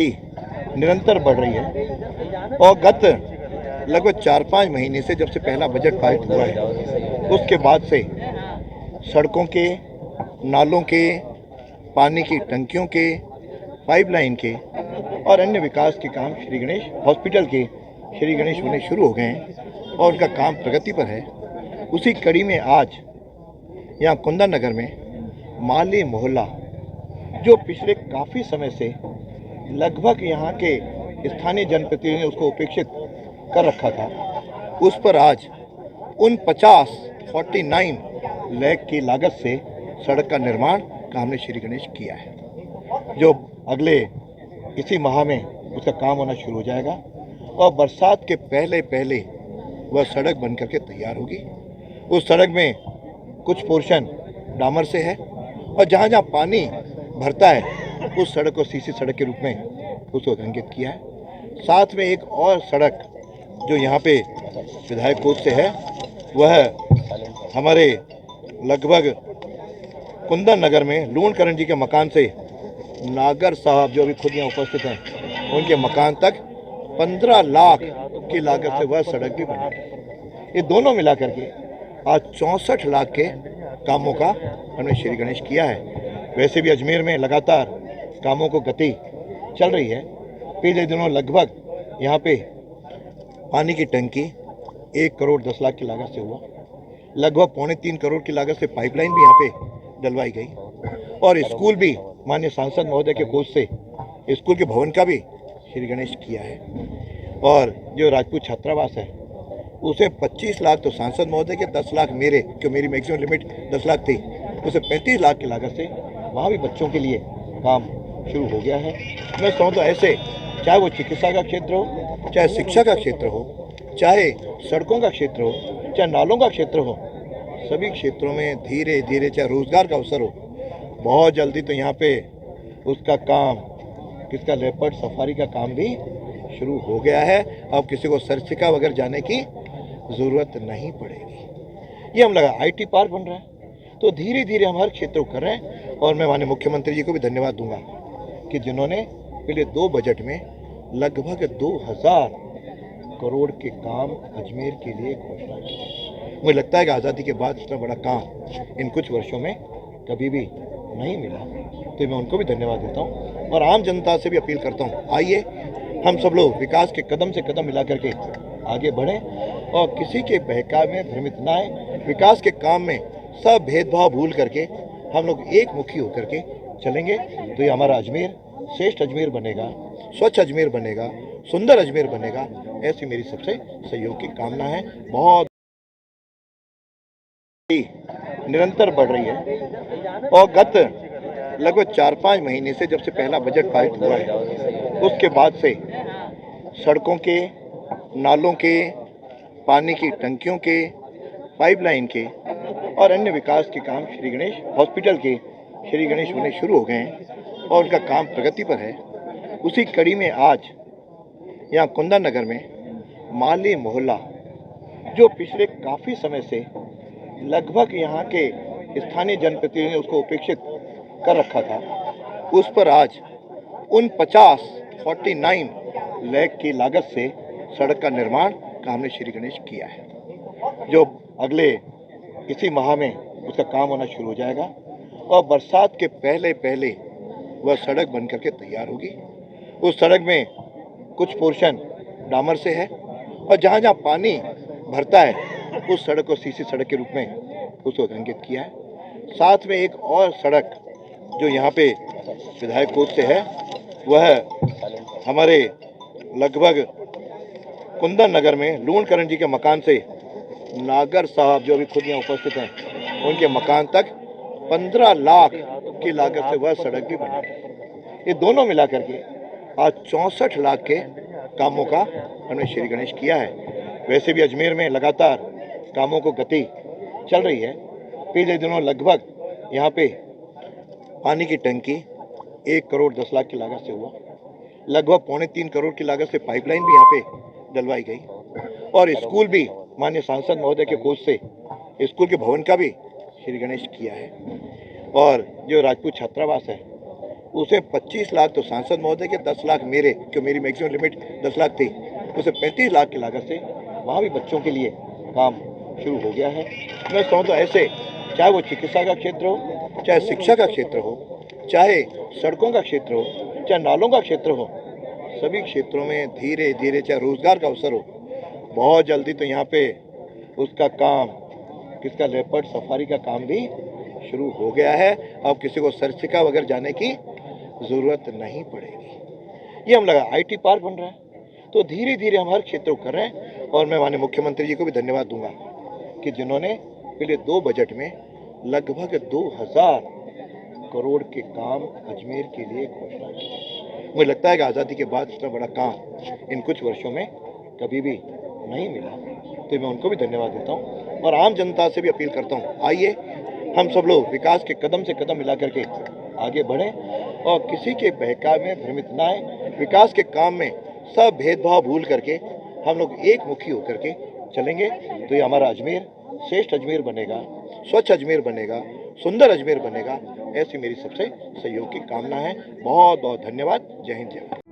निरंतर बढ़ रही है और गत लगभग 4-5 महीने से जब से पहला बजट पारित हुआ है उसके बाद से सड़कों के, नालों के, पानी की टंकियों के, पाइपलाइन के और अन्य विकास के काम श्री गणेश हॉस्पिटल के श्री गणेश होने शुरू हो गए हैं और उनका काम प्रगति पर है। उसी कड़ी में आज यहाँ कुंदन नगर में माली मोहल्ला जो पिछले काफ़ी समय से लगभग यहाँ के स्थानीय जनप्रतिनिधियों ने उसको उपेक्षित कर रखा था, उस पर आज 49 लाख की लागत से सड़क का निर्माण का हमने श्री गणेश किया है, जो अगले इसी माह में उसका काम होना शुरू हो जाएगा और बरसात के पहले पहले वह सड़क बन करके तैयार होगी। उस सड़क में कुछ पोर्शन डामर से है और जहाँ जहाँ पानी भरता है उस सड़क को सीसी सड़क के रूप में उसको अंकित किया है। साथ में एक और सड़क जो यहाँ पे विधायक कोच से है वह हमारे लगभग कुंदन नगर में लूणकरण जी के मकान से नागर साहब जो अभी खुद यहाँ उपस्थित हैं उनके मकान तक 15 लाख की लागत से वह सड़क भी बनी। ये दोनों मिला करके आज 64 लाख के कामों का हमने श्री गणेश किया है। वैसे भी अजमेर में लगातार कामों को गति चल रही है। पिछले दिनों लगभग यहाँ पे पानी की टंकी 1 करोड़ 10 लाख की लागत से हुआ, लगभग 2.25 करोड़ की लागत से पाइपलाइन भी यहाँ पे डलवाई गई और स्कूल भी माननीय सांसद महोदय के कोष से स्कूल के भवन का भी श्री गणेश किया है। और जो राजपूत छात्रावास है उसे 25 लाख तो सांसद महोदय के, 10 लाख मेरे, क्यों मेरी मैक्सिमम लिमिट 10 लाख थी, उसे 35 लाख की लागत से वहाँ भी बच्चों के लिए काम शुरू हो गया है। मैं समझता हूँ ऐसे चाहे वो चिकित्सा का क्षेत्र हो, चाहे शिक्षा का क्षेत्र हो, चाहे सड़कों का क्षेत्र हो, चाहे नालों का क्षेत्र हो, सभी क्षेत्रों में धीरे धीरे, चाहे रोजगार का अवसर हो, बहुत जल्दी तो यहाँ पे उसका काम, किसका लेपर्ड सफारी का काम भी शुरू हो गया है। अब किसी को सरसिका वगैरह जाने की ज़रूरत नहीं पड़ेगी। ये हम लगा IT पार्क बन रहा है, तो धीरे धीरे हम हर क्षेत्र को कर रहे हैं और मैं माननीय मुख्यमंत्री जी को भी धन्यवाद दूंगा कि जिन्होंने पिछले 2 बजट में लगभग 2000 करोड़ के काम अजमेर के लिए घोषणा की। मुझे लगता है कि आज़ादी के बाद इतना बड़ा काम इन कुछ वर्षों में कभी भी नहीं मिला, तो मैं उनको भी धन्यवाद देता हूँ और आम जनता से भी अपील करता हूँ, आइए हम सब लोग विकास के कदम से कदम मिला करके आगे बढ़ें और किसी के बहकावे में भ्रमित ना आए। विकास के काम में सब भेदभाव भूल करके हम लोग एक मुखी होकर के चलेंगे तो ये हमारा अजमेर श्रेष्ठ अजमेर बनेगा, स्वच्छ अजमेर बनेगा, सुंदर अजमेर बनेगा। ऐसी मेरी सबसे सहयोग की कामना है। बहुत निरंतर बढ़ रही है और गत लगभग 4-5 महीने से जब से पहला बजट पारित हुआ है उसके बाद से सड़कों के, नालों के, पानी की टंकियों के, पाइपलाइन के और अन्य विकास के काम श्री गणेश हॉस्पिटल के श्री गणेश होने शुरू हो गए हैं और उनका काम प्रगति पर है। उसी कड़ी में आज यहाँ कुंदन नगर में माली मोहल्ला जो पिछले काफ़ी समय से लगभग यहाँ के स्थानीय जनप्रतिनिधियों ने उसको उपेक्षित कर रखा था, उस पर आज 49 लाख की लागत से सड़क का निर्माण का हमने श्री गणेश किया है, जो अगले इसी माह में उसका काम होना शुरू हो जाएगा और बरसात के पहले पहले वह सड़क बन करके तैयार होगी। उस सड़क में कुछ पोर्शन डामर से है और जहाँ जहाँ पानी भरता है उस सड़क को सीसी सड़क के रूप में उसको अंकित किया है। साथ में एक और सड़क जो यहाँ पे विधायक कोच से है वह हमारे लगभग कुंदन नगर में लूणकरण जी के मकान से नागर साहब जो अभी खुद यहाँ उपस्थित हैं उनके मकान तक 15 लाख की लागत से वह सड़क भी बनी। ये दोनों मिला करके आज 64 लाख के कामों का हमने श्री गणेश किया है। वैसे भी अजमेर में लगातार कामों को गति चल रही है। पिछले दिनों लगभग यहाँ पे पानी की टंकी 1 करोड़ 10 लाख की लागत से हुआ, लगभग 2.25 करोड़ की लागत से पाइपलाइन भी यहाँ पे डलवाई गई और स्कूल भी माननीय सांसद महोदय के कोष से स्कूल के भवन का भी श्री गणेश किया है। और जो राजपूत छात्रावास है उसे 25 लाख तो सांसद महोदय के, 10 लाख मेरे, क्यों मेरी मैक्सिमम लिमिट 10 लाख थी, उसे 35 लाख की लागत से वहाँ भी बच्चों के लिए काम शुरू हो गया है। मैं समझता हूँ ऐसे, चाहे वो चिकित्सा का क्षेत्र हो, चाहे शिक्षा का क्षेत्र हो, चाहे सड़कों का क्षेत्र हो, चाहे नालों का क्षेत्र हो, सभी क्षेत्रों में धीरे धीरे, चाहे रोजगार का अवसर हो, बहुत जल्दी तो यहाँ पे उसका काम, किसका, लेपर्ड सफारी का काम भी शुरू हो गया है। अब किसी को सरसिका वगैरह जाने की जरूरत नहीं पड़ेगी। ये हम लगा आईटी पार्क बन रहा है, तो धीरे धीरे हम हर क्षेत्र को कर रहे हैं। और मैं माननीय मुख्यमंत्री जी को भी धन्यवाद दूंगा कि जिन्होंने पिछले 2 बजट में लगभग 2000 करोड़ के काम अजमेर के लिए घोषणा की। मुझे लगता है कि आज़ादी के बाद इतना बड़ा काम इन कुछ वर्षों में कभी भी नहीं मिला, तो मैं उनको भी धन्यवाद देता हूँ। और आम जनता से भी अपील करता हूँ, आइए हम सब लोग विकास के कदम से कदम मिला करके आगे बढ़ें और किसी के बहकावे में भ्रमित ना आए। विकास के काम में सब भेदभाव भूल करके हम लोग एक मुखी होकर के चलेंगे, तो ये हमारा अजमेर श्रेष्ठ अजमेर बनेगा, स्वच्छ अजमेर बनेगा, सुंदर अजमेर बनेगा। ऐसी मेरी सबसे सहयोग की कामना है। बहुत बहुत धन्यवाद। जय हिंद, जय भारत।